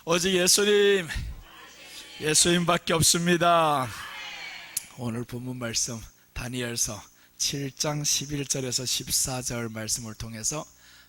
오직 예수님밖에 없습니다. 오늘 본문 말씀 다니엘서 7장 11절에서 14절 말씀을 통해서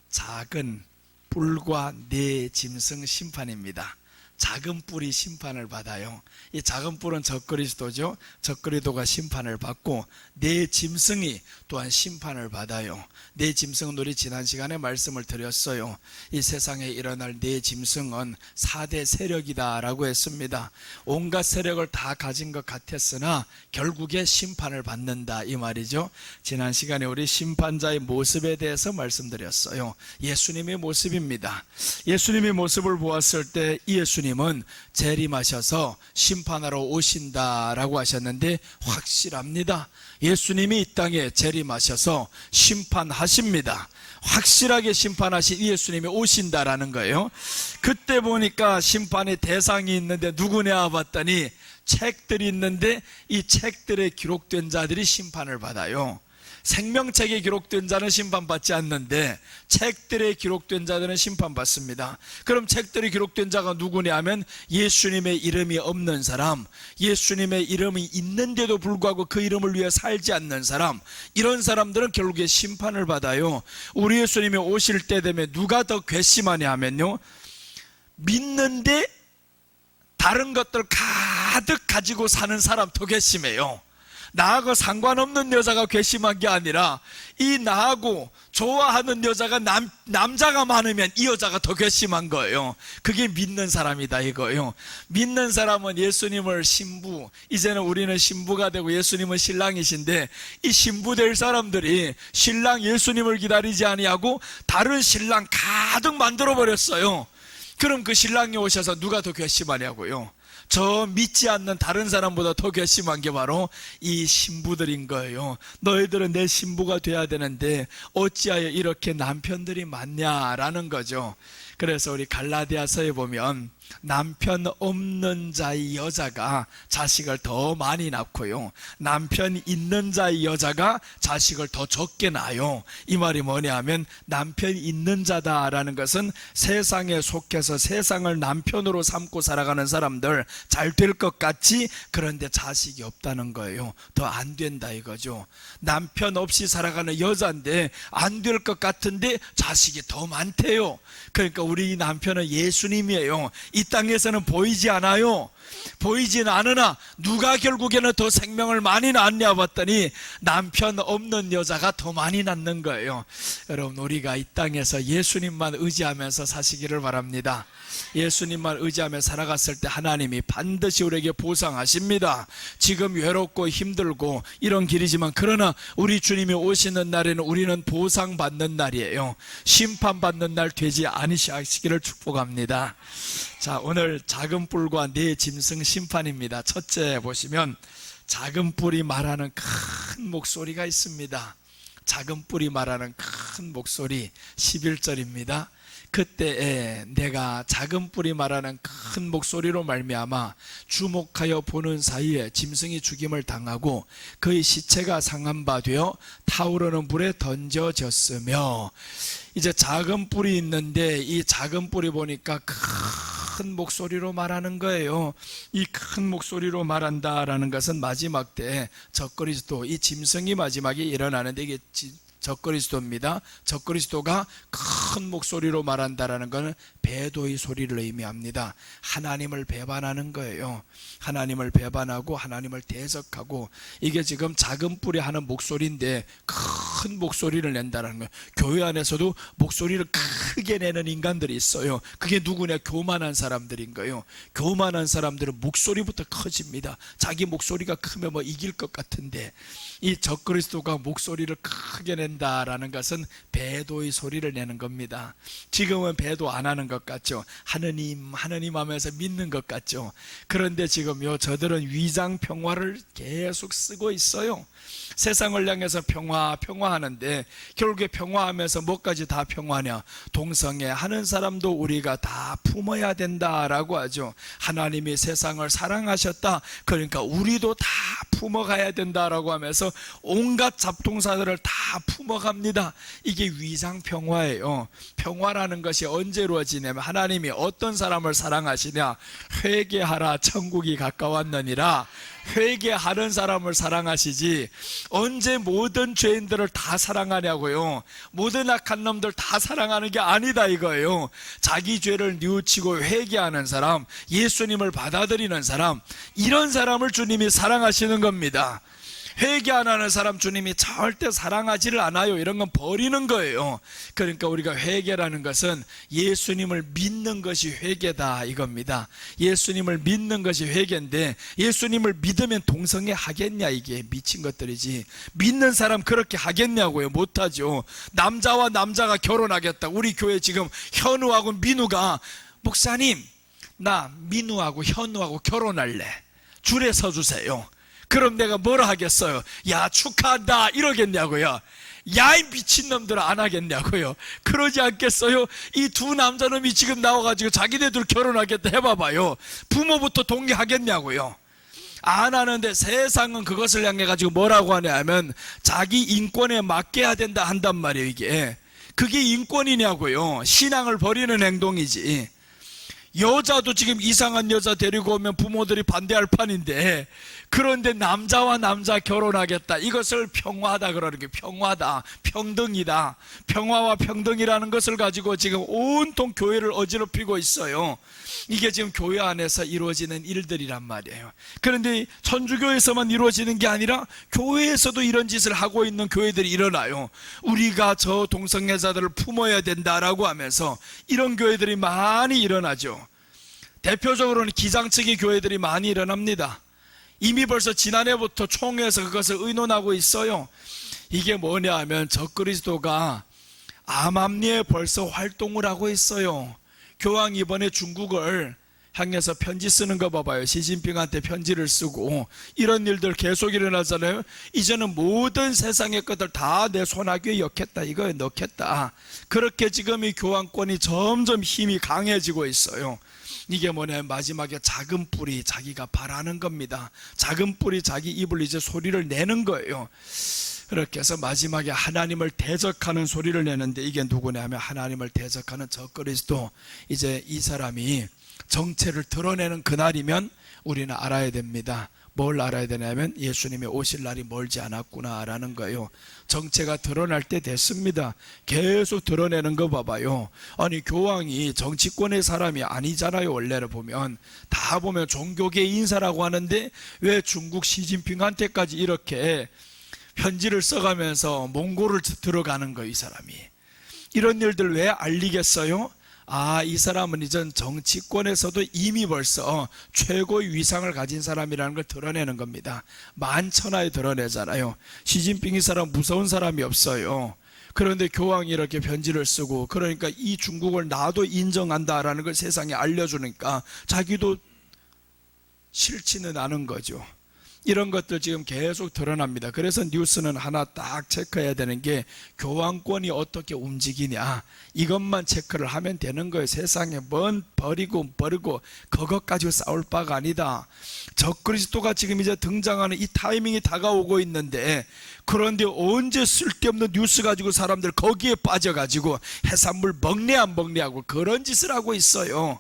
작은 뿔과 네 짐승 심판입니다. 작은 뿔이 심판을 받아요. 이 작은 뿔은 적그리스도죠. 적그리스도가 심판을 받고 네 짐승이 또한 심판을 받아요. 네 짐승은 우리 지난 시간에 말씀을 드렸어요. 이 세상에 일어날 네 짐승은 4대 세력이다 라고 했습니다. 온갖 세력을 다 가진 것 같았으나 결국에 심판을 받는다 이 말이죠. 지난 시간에 우리 심판자의 모습에 대해서 말씀드렸어요. 예수님의 모습입니다. 예수님의 모습을 보았을 때 예수님은 재림하셔서 심판하러 오신다라고 하셨는데 확실합니다. 예수님이 이 땅에 재림하셔서 심판하십니다. 확실하게 심판하신 예수님이 오신다라는 거예요. 그때 보니까 심판의 대상이 있는데 누구냐 봤더니 책들이 있는데 이 책들에 기록된 자들이 심판을 받아요. 생명책에 기록된 자는 심판받지 않는데 책들에 기록된 자들은 심판받습니다. 그럼 책들에 기록된 자가 누구냐 하면 예수님의 이름이 없는 사람, 예수님의 이름이 있는데도 불구하고 그 이름을 위해 살지 않는 사람, 이런 사람들은 결국에 심판을 받아요. 우리 예수님이 오실 때 되면 누가 더 괘씸하냐 하면요, 믿는데 다른 것들 가득 가지고 사는 사람 더 괘씸해요. 나하고 상관없는 여자가 괘씸한 게 아니라 이 나하고 좋아하는 여자가 남자가 많으면 이 여자가 더 괘씸한 거예요. 그게 믿는 사람이다 이거예요. 믿는 사람은 예수님을 신부, 이제는 우리는 신부가 되고 예수님은 신랑이신데 이 신부 될 사람들이 신랑 예수님을 기다리지 아니하고 다른 신랑 가득 만들어 버렸어요. 그럼 그 신랑이 오셔서 누가 더 괘씸하냐고요. 저 믿지 않는 다른 사람보다 더 괘씸한 게 바로 이 신부들인 거예요. 너희들은 내 신부가 돼야 되는데 어찌하여 이렇게 남편들이 많냐라는 거죠. 그래서 우리 갈라디아서에 보면 남편 없는 자의 여자가 자식을 더 많이 낳고요, 남편 있는 자의 여자가 자식을 더 적게 낳아요. 이 말이 뭐냐 하면 남편 있는 자다라는 것은 세상에 속해서 세상을 남편으로 삼고 살아가는 사람들 잘 될 것 같지, 그런데 자식이 없다는 거예요. 더 안 된다 이거죠. 남편 없이 살아가는 여자인데 안 될 것 같은데 자식이 더 많대요. 그러니까 우리 남편은 예수님이에요. 이 땅에서는 보이지 않아요. 보이진 않으나 누가 결국에는 더 생명을 많이 낳냐 봤더니 남편 없는 여자가 더 많이 낳는 거예요. 여러분, 우리가 이 땅에서 예수님만 의지하면서 사시기를 바랍니다. 예수님만 의지하며 살아갔을 때 하나님이 반드시 우리에게 보상하십니다. 지금 외롭고 힘들고 이런 길이지만 그러나 우리 주님이 오시는 날에는 우리는 보상받는 날이에요. 심판받는 날 되지 않으시기를 축복합니다. 자, 오늘 작은 뿔과 네 짐승 심판입니다. 첫째 보시면 작은 뿔이 말하는 큰 목소리가 있습니다. 작은 뿔이 말하는 큰 목소리 11절입니다. 그때에 내가 작은 뿔이 말하는 큰 목소리로 말미암아 주목하여 보는 사이에 짐승이 죽임을 당하고 그의 시체가 상한 바 되어 타오르는 불에 던져졌으며, 이제 작은 뿔이 있는데 이 작은 뿔이 보니까 큰 목소리로 말하는 거예요. 이 큰 목소리로 말한다라는 것은 마지막 때 적그리스도, 이 짐승이 마지막에 일어나는데 이게 적그리스도입니다. 적그리스도가 큰 목소리로 말한다라는 것은 배도의 소리를 의미합니다. 하나님을 배반하는 거예요. 하나님을 배반하고 하나님을 대적하고, 이게 지금 작은 뿔이 하는 목소리인데 큰 목소리를 낸다는 거예요. 교회 안에서도 목소리를 크게 내는 인간들이 있어요. 그게 누구냐? 교만한 사람들인 거예요. 교만한 사람들은 목소리부터 커집니다. 자기 목소리가 크면 뭐 이길 것 같은데, 이 적그리스도가 목소리를 크게 낸다라는 것은 배도의 소리를 내는 겁니다. 지금은 배도 안 하는 것 같죠. 하느님 하면서 믿는 것 같죠. 그런데 지금요, 저들은 위장 평화를 계속 쓰고 있어요. 세상을 향해서 평화하는데 결국에 평화하면서 뭐까지 다 평화냐? 동성애 하는 사람도 우리가 다 품어야 된다라고 하죠. 하나님이 세상을 사랑하셨다, 그러니까 우리도 다 품어가야 된다라고 하면서 온갖 잡동사들을 다 품어갑니다. 이게 위상 평화예요. 평화라는 것이 언제 이루어지냐면 하나님이 어떤 사람을 사랑하시냐, 회개하라 천국이 가까웠느니라. 회개하는 사람을 사랑하시지 언제 모든 죄인들을 다 사랑하냐고요. 모든 악한 놈들 다 사랑하는 게 아니다 이거예요. 자기 죄를 뉘우치고 회개하는 사람, 예수님을 받아들이는 사람, 이런 사람을 주님이 사랑하시는 겁니다. 회개 안 하는 사람 주님이 절대 사랑하지를 않아요. 이런 건 버리는 거예요. 그러니까 우리가 회개라는 것은 예수님을 믿는 것이 회개다 이겁니다. 예수님을 믿는 것이 회개인데, 예수님을 믿으면 동성애 하겠냐, 이게 미친 것들이지. 믿는 사람 그렇게 하겠냐고요. 못하죠. 남자와 남자가 결혼하겠다. 우리 교회 지금 현우하고 민우가, 목사님 나 민우하고 현우하고 결혼할래, 줄에 서주세요. 그럼 내가 뭐라 하겠어요? 야 축하한다 이러겠냐고요? 야 이 미친놈들아 안 하겠냐고요? 그러지 않겠어요? 이 두 남자놈이 지금 나와가지고 자기네들 결혼하겠다 해봐봐요. 부모부터 동의하겠냐고요? 안 하는데 세상은 그것을 향해 가지고 뭐라고 하냐면 자기 인권에 맡겨야 된다 한단 말이에요. 이게 그게 인권이냐고요? 신앙을 버리는 행동이지. 여자도 지금 이상한 여자 데리고 오면 부모들이 반대할 판인데, 그런데 남자와 남자 결혼하겠다, 이것을 평화다 그러는 게, 평화다, 평등이다. 평화와 평등이라는 것을 가지고 지금 온통 교회를 어지럽히고 있어요. 이게 지금 교회 안에서 이루어지는 일들이란 말이에요. 그런데 천주교에서만 이루어지는 게 아니라 교회에서도 이런 짓을 하고 있는 교회들이 일어나요. 우리가 저 동성애자들을 품어야 된다라고 하면서 이런 교회들이 많이 일어나죠. 대표적으로는 기장측의 교회들이 많이 일어납니다. 이미 벌써 지난해부터 총회에서 그것을 의논하고 있어요. 이게 뭐냐 하면 적그리스도가 암암리에 벌써 활동을 하고 있어요. 교황이 이번에 중국을 향해서 편지 쓰는 거 봐봐요. 시진핑한테 편지를 쓰고 이런 일들 계속 일어나잖아요. 이제는 모든 세상의 것들 다 내 손아귀에 넣겠다, 이거에 넣겠다. 그렇게 지금 이 교황권이 점점 힘이 강해지고 있어요. 이게 뭐냐면 마지막에 작은 뿔이 자기가 바라는 겁니다. 작은 뿔이 자기 입을 이제 소리를 내는 거예요. 그렇게 해서 마지막에 하나님을 대적하는 소리를 내는데, 이게 누구냐면 하나님을 대적하는 적그리스도. 이제 이 사람이 정체를 드러내는 그날이면 우리는 알아야 됩니다. 뭘 알아야 되냐면 예수님이 오실 날이 멀지 않았구나 라는 거예요. 정체가 드러날 때 됐습니다. 계속 드러내는 거 봐봐요. 아니 교황이 정치권의 사람이 아니잖아요. 원래를 보면 다 보면 종교계 인사라고 하는데 왜 중국 시진핑한테까지 이렇게 편지를 써가면서 몽골을 들어가는 거예요. 이 사람이 이런 일들 왜 알리겠어요? 아, 이 사람은 이전 정치권에서도 이미 벌써 최고의 위상을 가진 사람이라는 걸 드러내는 겁니다. 만천하에 드러내잖아요. 시진핑 이 사람 무서운 사람이 없어요. 그런데 교황이 이렇게 편지를 쓰고, 그러니까 이 중국을 나도 인정한다라는 걸 세상에 알려주니까 자기도 싫지는 않은 거죠. 이런 것들 지금 계속 드러납니다. 그래서 뉴스는 하나 딱 체크해야 되는 게 교황권이 어떻게 움직이냐, 이것만 체크를 하면 되는 거예요. 세상에 뭔 버리고 그것 가지고 싸울 바가 아니다. 적그리스도가 지금 이제 등장하는 이 타이밍이 다가오고 있는데, 그런데 언제 쓸데없는 뉴스 가지고 사람들 거기에 빠져가지고 해산물 먹네 안 먹냐고 그런 짓을 하고 있어요.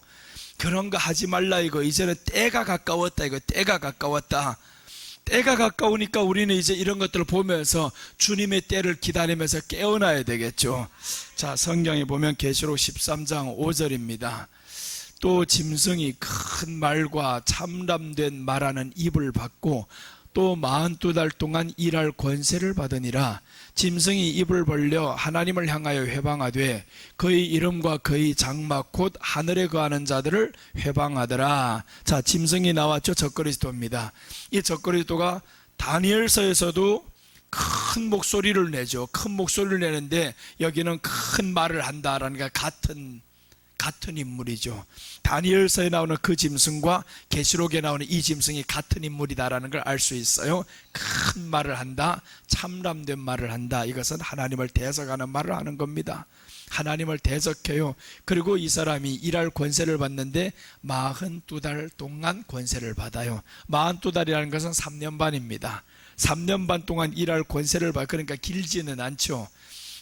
그런 거 하지 말라 이거. 이제는 때가 가까웠다 이거. 때가 가까웠다. 때가 가까우니까 우리는 이제 이런 것들을 보면서 주님의 때를 기다리면서 깨어나야 되겠죠. 자, 성경에 보면 계시록 13장 5절입니다. 또 짐승이 큰 말과 참람된 말하는 입을 받고 또 42달 동안 일할 권세를 받으니라. 짐승이 입을 벌려 하나님을 향하여 회방하되 그의 이름과 그의 장막 곧 하늘에 거하는 자들을 회방하더라. 자, 짐승이 나왔죠. 적그리스도입니다. 이 적그리스도가 다니엘서에서도 큰 목소리를 내죠. 큰 목소리를 내는데 여기는 큰 말을 한다라는 게 같은 인물이죠. 다니엘서에 나오는 그 짐승과 계시록에 나오는 이 짐승이 같은 인물이다라는 걸 알 수 있어요. 큰 말을 한다, 참람된 말을 한다. 이것은 하나님을 대적하는 말을 하는 겁니다. 하나님을 대적해요. 그리고 이 사람이 일할 권세를 받는데 42달 동안 권세를 받아요. 42달이라는 것은 3년 반입니다. 3년 반 동안 일할 권세를 받, 그러니까 길지는 않죠.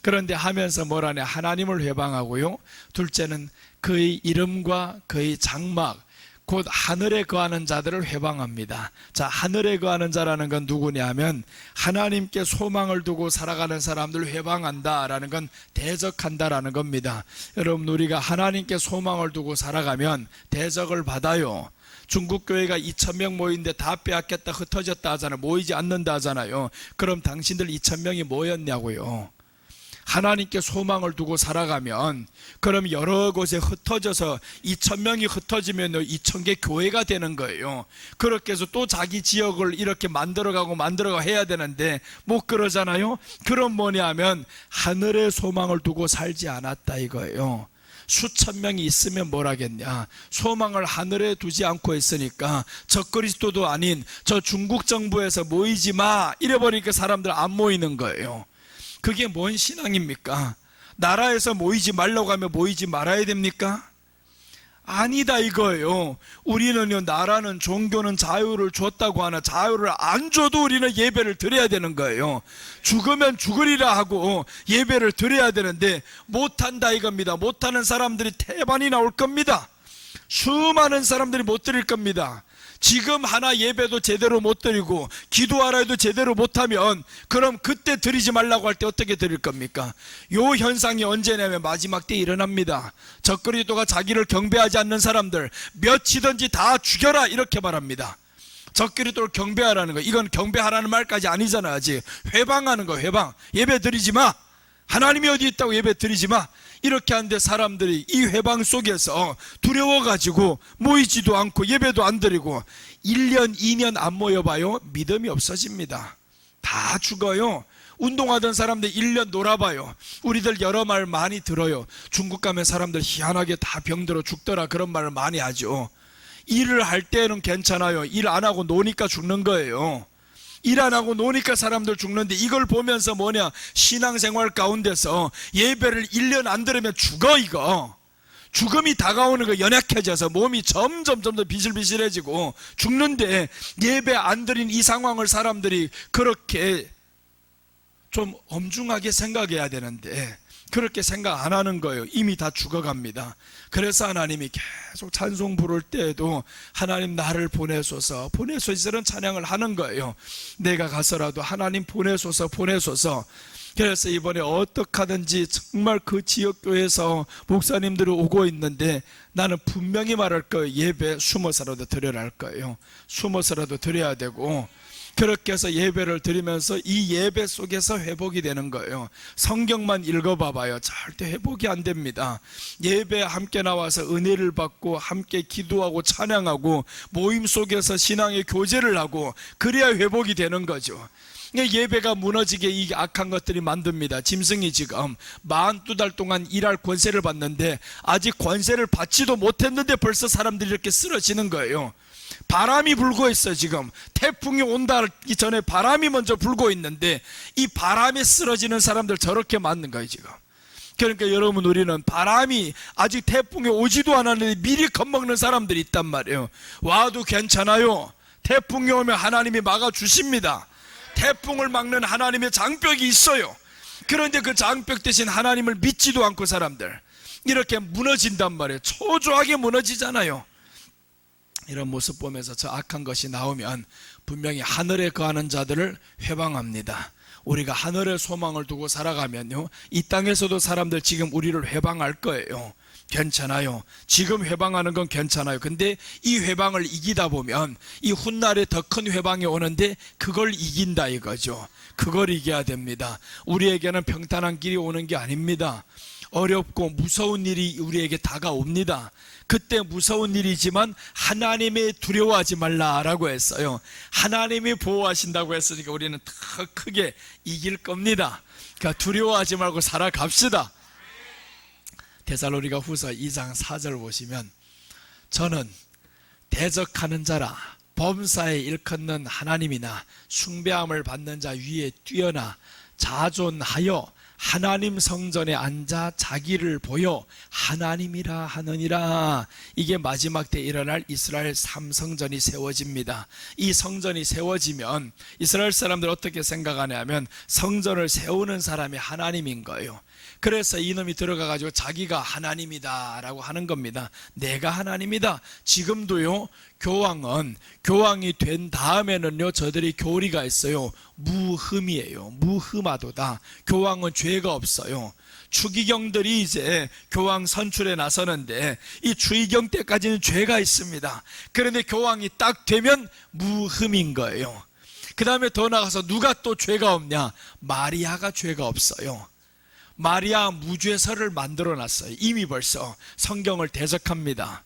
그런데 하면서 뭐라네? 하나님을 회방하고요. 둘째는 그의 이름과 그의 장막, 곧 하늘에 거하는 자들을 회방합니다. 자, 하늘에 거하는 자라는 건 누구냐 하면 하나님께 소망을 두고 살아가는 사람들을 회방한다라는 건 대적한다라는 겁니다. 여러분, 우리가 하나님께 소망을 두고 살아가면 대적을 받아요. 중국 교회가 2,000명 모이는데 다 빼앗겼다, 흩어졌다 하잖아요. 모이지 않는다 하잖아요. 그럼 당신들 2,000명이 뭐였냐고요. 하나님께 소망을 두고 살아가면 그럼 여러 곳에 흩어져서 2,000명이 흩어지면 2,000개 교회가 되는 거예요. 그렇게 해서 또 자기 지역을 이렇게 만들어가고 해야 되는데 못 그러잖아요. 그럼 뭐냐 하면 하늘의 소망을 두고 살지 않았다 이거예요. 수천 명이 있으면 뭐라겠냐. 소망을 하늘에 두지 않고 있으니까 저 그리스도도 아닌 저 중국 정부에서 모이지 마 이래버리니까 사람들 안 모이는 거예요. 그게 뭔 신앙입니까? 나라에서 모이지 말라고 하면 모이지 말아야 됩니까? 아니다 이거예요. 우리는요, 나라는 종교는 자유를 줬다고 하나 자유를 안 줘도 우리는 예배를 드려야 되는 거예요. 죽으면 죽으리라 하고 예배를 드려야 되는데 못한다 이겁니다. 못하는 사람들이 태반이 나올 겁니다. 수많은 사람들이 못 드릴 겁니다. 지금 하나 예배도 제대로 못 드리고 기도하라 해도 제대로 못하면 그럼 그때 드리지 말라고 할 때 어떻게 드릴 겁니까? 요 현상이 언제냐면 마지막 때 일어납니다. 저 그리스도가 자기를 경배하지 않는 사람들 몇이든지 다 죽여라 이렇게 말합니다. 저 그리스도를 경배하라는 거, 이건 경배하라는 말까지 아니잖아. 아직 회방하는 거. 회방. 예배 드리지 마. 하나님이 어디 있다고 예배 드리지 마. 이렇게 하는데 사람들이 이 회방 속에서 두려워가지고 모이지도 않고 예배도 안 드리고 1년 2년 안 모여봐요. 믿음이 없어집니다. 다 죽어요. 운동하던 사람들 1년 놀아봐요. 우리들 여러 말 많이 들어요. 중국 가면 사람들 희한하게 다 병들어 죽더라 그런 말을 많이 하죠. 일을 할 때는 괜찮아요. 일 안 하고 노니까 죽는 거예요. 일 안 하고 노니까 사람들 죽는데 이걸 보면서 뭐냐, 신앙생활 가운데서 예배를 1년 안 들으면 죽어. 이거 죽음이 다가오는 거, 연약해져서 몸이 점점 더 비실비실해지고 죽는데 예배 안 드린 이 상황을 사람들이 그렇게 좀 엄중하게 생각해야 되는데 그렇게 생각 안 하는 거예요. 이미 다 죽어갑니다. 그래서 하나님이 계속 찬송 부를 때에도 하나님 나를 보내소서 이런 찬양을 하는 거예요. 내가 가서라도 하나님 보내소서. 그래서 이번에 어떻게 하든지 정말 그 지역교회에서 목사님들이 오고 있는데 나는 분명히 말할 거예요. 예배 숨어서라도 드려야 할 거예요. 숨어서라도 드려야 되고, 그렇게 해서 예배를 드리면서 이 예배 속에서 회복이 되는 거예요. 성경만 읽어봐봐요. 절대 회복이 안 됩니다. 예배에 함께 나와서 은혜를 받고 함께 기도하고 찬양하고 모임 속에서 신앙의 교제를 하고 그래야 회복이 되는 거죠. 예배가 무너지게 이 악한 것들이 만듭니다. 짐승이 지금 42달 동안 일할 권세를 받는데 아직 권세를 받지도 못했는데 벌써 사람들이 이렇게 쓰러지는 거예요. 바람이 불고 있어요. 지금 태풍이 온다기 전에 바람이 먼저 불고 있는데 이 바람에 쓰러지는 사람들 저렇게 맞는 거예요 지금. 그러니까 여러분, 우리는 바람이 아직 태풍이 오지도 않았는데 미리 겁먹는 사람들이 있단 말이에요. 와도 괜찮아요. 태풍이 오면 하나님이 막아주십니다. 태풍을 막는 하나님의 장벽이 있어요. 그런데 그 장벽 대신 하나님을 믿지도 않고 사람들 이렇게 무너진단 말이에요. 초조하게 무너지잖아요. 이런 모습 보면서 저 악한 것이 나오면 분명히 하늘에 거하는 자들을 회방합니다. 우리가 하늘에 소망을 두고 살아가면요, 이 땅에서도 사람들 지금 우리를 회방할 거예요. 괜찮아요. 지금 회방하는 건 괜찮아요. 근데 이 회방을 이기다 보면 이 훗날에 더 큰 회방이 오는데 그걸 이긴다 이거죠. 그걸 이겨야 됩니다. 우리에게는 평탄한 길이 오는 게 아닙니다. 어렵고 무서운 일이 우리에게 다가옵니다. 그때 무서운 일이지만 하나님이 두려워하지 말라라고 했어요. 하나님이 보호하신다고 했으니까 우리는 더 크게 이길 겁니다. 그러니까 두려워하지 말고 살아갑시다. 데살로니가 후서 2장 4절 보시면, 저는 대적하는 자라 범사에 일컫는 하나님이나 숭배함을 받는 자 위에 뛰어나 자존하여 하나님 성전에 앉아 자기를 보여 하나님이라 하느니라. 이게 마지막 때 일어날 이스라엘 3성전이 세워집니다. 이 성전이 세워지면 이스라엘 사람들 어떻게 생각하냐면 성전을 세우는 사람이 하나님인 거예요. 그래서 이놈이 들어가가지고 자기가 하나님이다 라고 하는 겁니다. 내가 하나님이다. 지금도요, 교황이 된 다음에는요, 저들이 교리가 있어요. 무흠이에요. 무흠하도다. 교황은 죄가 없어요. 추기경들이 이제 교황 선출에 나서는데 이 추기경 때까지는 죄가 있습니다. 그런데 교황이 딱 되면 무흠인 거예요. 그 다음에 더 나가서 누가 또 죄가 없냐? 마리아가 죄가 없어요. 마리아 무죄설을 만들어 놨어요. 이미 벌써 성경을 대적합니다.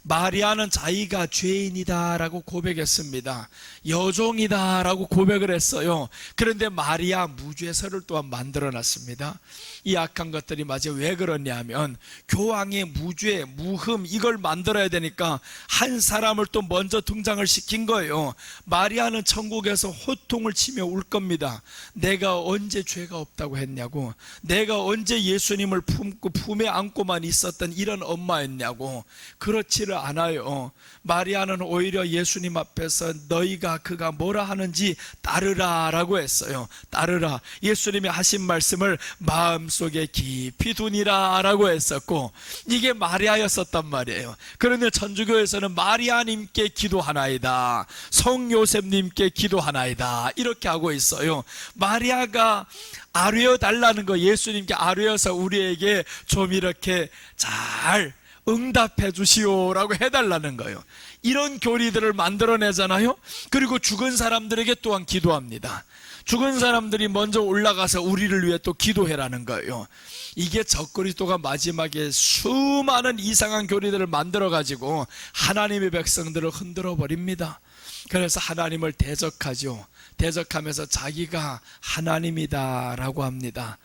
마리아는 자기가 죄인이다 라고 고백했습니다. 여종이다 라고 고백을 했어요. 그런데 마리아 무죄설을 또한 만들어 놨습니다. 이 악한 것들이 마치 왜 그러냐면 교황의 무죄, 무흠 이걸 만들어야 되니까 한 사람을 또 먼저 등장을 시킨 거예요. 마리아는 천국에서 호통을 치며 울 겁니다. 내가 언제 죄가 없다고 했냐고, 내가 언제 예수님을 품에 안고만 있었던 이런 엄마였냐고. 그렇지를 않아요. 마리아는 오히려 예수님 앞에서 너희가 그가 뭐라 하는지 따르라 라고 했어요. 따르라. 예수님이 하신 말씀을 마음속에 깊이 두니라 라고 했었고, 이게 마리아였었단 말이에요. 그런데 천주교에서는 마리아님께 기도하나이다, 성요셉님께 기도하나이다 이렇게 하고 있어요. 마리아가 아뢰어 달라는 거, 예수님께 아뢰어서 우리에게 좀 이렇게 잘 응답해 주시오라고 해달라는 거예요. 이런 교리들을 만들어내잖아요. 그리고 죽은 사람들에게 또한 기도합니다. 죽은 사람들이 먼저 올라가서 우리를 위해 또 기도해라는 거예요. 이게 적그리스도가 마지막에 수많은 이상한 교리들을 만들어가지고 하나님의 백성들을 흔들어 버립니다. 그래서 하나님을 대적하죠. 대적하면서 자기가 하나님이다 라고 합니다.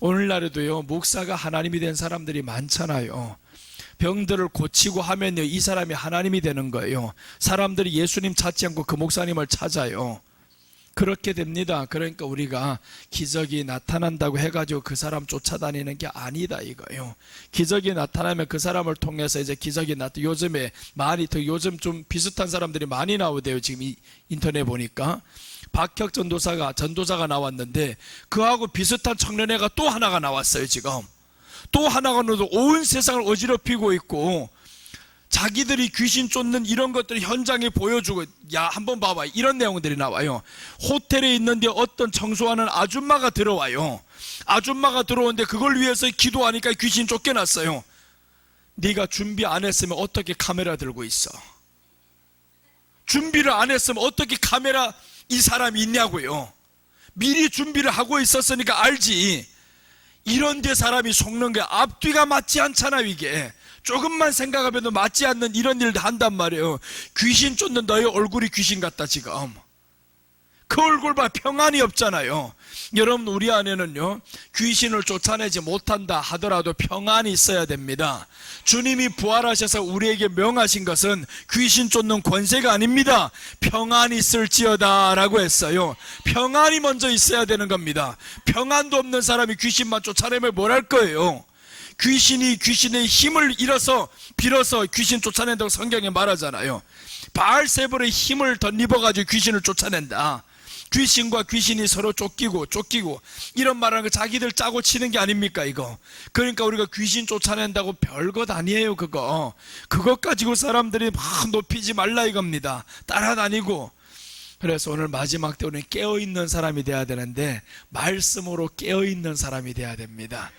오늘날에도요, 목사가 하나님이 된 사람들이 많잖아요. 병들을 고치고 하면요, 이 사람이 하나님이 되는 거예요. 사람들이 예수님 찾지 않고 그 목사님을 찾아요. 그렇게 됩니다. 그러니까 우리가 기적이 나타난다고 해가지고 그 사람 쫓아다니는 게 아니다 이거예요. 기적이 나타나면 그 사람을 통해서 이제 기적이 요즘에 많이 더 요즘 좀 비슷한 사람들이 많이 나오대요. 지금 이 인터넷 보니까 박혁 전도사가 나왔는데 그하고 비슷한 청년애가 또 하나가 나왔어요. 지금 또 하나가 온 세상을 어지럽히고 있고, 자기들이 귀신 쫓는 이런 것들을 현장에 보여주고, 야 한번 봐봐 이런 내용들이 나와요. 호텔에 있는데 어떤 청소하는 아줌마가 들어와요. 아줌마가 들어오는데 그걸 위해서 기도하니까 귀신 쫓겨났어요. 네가 준비 안 했으면 어떻게 카메라 들고 있어? 준비를 안 했으면 어떻게 카메라 이 사람이 있냐고요. 미리 준비를 하고 있었으니까 알지. 이런데 사람이 속는 게 앞뒤가 맞지 않잖아요. 이게 조금만 생각하면 맞지 않는 이런 일도 한단 말이에요. 귀신 쫓는 너의 얼굴이 귀신 같다. 지금 그 얼굴 봐, 평안이 없잖아요. 여러분, 우리 안에는요, 귀신을 쫓아내지 못한다 하더라도 평안이 있어야 됩니다. 주님이 부활하셔서 우리에게 명하신 것은 귀신 쫓는 권세가 아닙니다. 평안이 있을지어다 라고 했어요. 평안이 먼저 있어야 되는 겁니다. 평안도 없는 사람이 귀신만 쫓아내면 뭘 할 거예요? 귀신이 귀신의 힘을 빌어서 귀신 쫓아낸다고 성경에 말하잖아요. 바알세불의 힘을 덧입어가지고 귀신을 쫓아낸다. 귀신과 귀신이 서로 쫓기고 이런 말하는 거 자기들 짜고 치는 게 아닙니까 이거. 그러니까 우리가 귀신 쫓아낸다고 별것 아니에요. 그것 가지고 사람들이 막 높이지 말라 이겁니다. 따라다니고. 그래서 오늘 마지막 때 우리는 깨어있는 사람이 돼야 되는데 말씀으로 깨어있는 사람이 돼야 됩니다.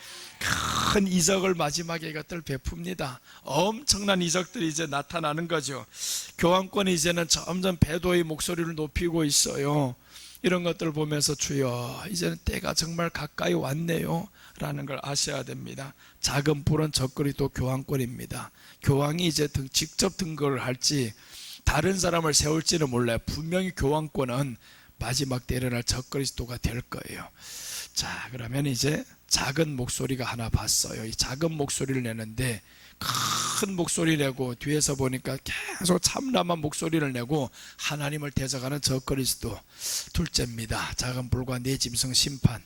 큰 이적을 마지막에 이것들 베풉니다. 엄청난 이적들이 이제 나타나는 거죠. 교황권이 이제는 점점 배도의 목소리를 높이고 있어요. 이런 것들을 보면서 주여 이제는 때가 정말 가까이 왔네요 라는 걸 아셔야 됩니다. 작은 불은 적그리스도 교황권입니다. 교황이 이제 직접 등극을 할지 다른 사람을 세울지는 몰라요. 분명히 교황권은 마지막 때 일어날 적그리스도가 될 거예요. 자, 그러면 이제 작은 목소리가 하나 봤어요. 이 작은 목소리를 내는데 큰 목소리 내고 뒤에서 보니까 계속 참담한 목소리를 내고 하나님을 대적하는 적그리스도. 둘째입니다. 작은 불과 네 짐승 심판.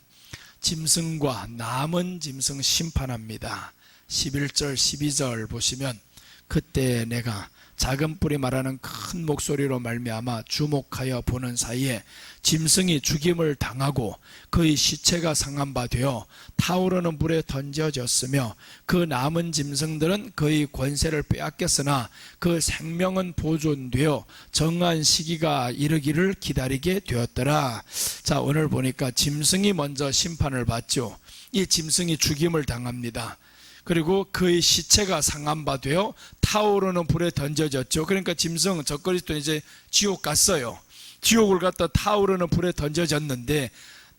짐승과 남은 짐승 심판합니다. 11절 12절 보시면 그때 내가 작은 뿔이 말하는 큰 목소리로 말미암아 주목하여 보는 사이에 짐승이 죽임을 당하고 그의 시체가 상한 바 되어 타오르는 불에 던져졌으며 그 남은 짐승들은 그의 권세를 빼앗겼으나 그 생명은 보존되어 정한 시기가 이르기를 기다리게 되었더라. 자, 오늘 보니까 짐승이 먼저 심판을 받죠. 이 짐승이 죽임을 당합니다. 그리고 그의 시체가 상한 바 되어 타오르는 불에 던져졌죠. 그러니까 짐승 적그리스도 이제 지옥 갔어요. 지옥을 갔다 타오르는 불에 던져졌는데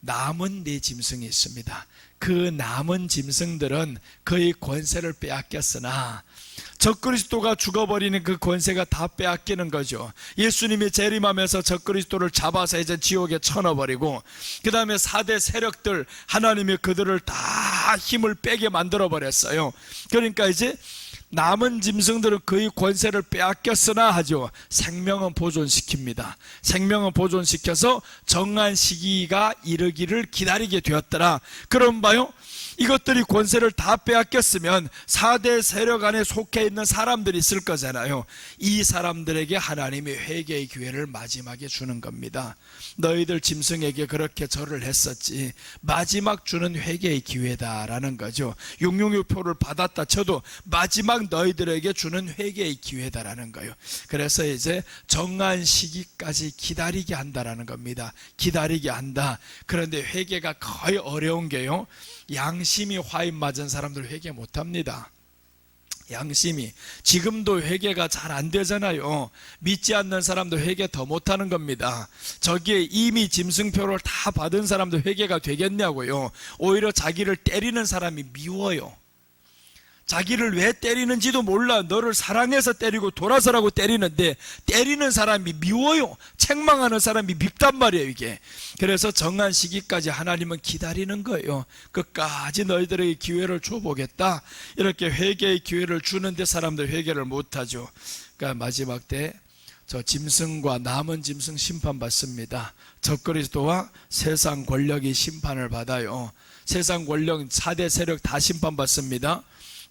남은 네 짐승이 있습니다. 그 남은 짐승들은 그의 권세를 빼앗겼으나 적그리스도가 죽어버리는 그 권세가 다 빼앗기는 거죠. 예수님이 재림하면서 적그리스도를 잡아서 이제 지옥에 쳐넣어버리고 그 다음에 4대 세력들 하나님이 그들을 다 힘을 빼게 만들어버렸어요. 그러니까 이제 남은 짐승들은 그의 권세를 빼앗겼으나 하죠. 생명은 보존시킵니다. 생명은 보존시켜서 정한 시기가 이르기를 기다리게 되었더라. 그럼 봐요, 이것들이 권세를 다 빼앗겼으면 4대 세력 안에 속해 있는 사람들이 있을 거잖아요. 이 사람들에게 하나님이 회개의 기회를 마지막에 주는 겁니다. 너희들 짐승에게 그렇게 절을 했었지, 마지막 주는 회개의 기회다라는 거죠. 666표를 받았다 쳐도 마지막 너희들에게 주는 회개의 기회다라는 거예요. 그래서 이제 정한 시기까지 기다리게 한다라는 겁니다. 기다리게 한다. 그런데 회개가 거의 어려운 게요, 양심이 화인 맞은 사람들 회개 못합니다. 양심이 지금도 회개가 잘 안 되잖아요. 믿지 않는 사람도 회개 더 못하는 겁니다. 저기에 이미 짐승표를 다 받은 사람도 회개가 되겠냐고요. 오히려 자기를 때리는 사람이 미워요. 자기를 왜 때리는지도 몰라. 너를 사랑해서 때리고 돌아서라고 때리는데 때리는 사람이 미워요. 책망하는 사람이 밉단 말이에요, 이게. 그래서 정한 시기까지 하나님은 기다리는 거예요. 끝까지 너희들에게 기회를 줘보겠다. 이렇게 회개의 기회를 주는데 사람들 회개를 못하죠. 그러니까 마지막 때 저 짐승과 남은 짐승 심판받습니다. 적그리스도와 세상 권력이 심판을 받아요. 세상 권력 4대 세력 다 심판받습니다.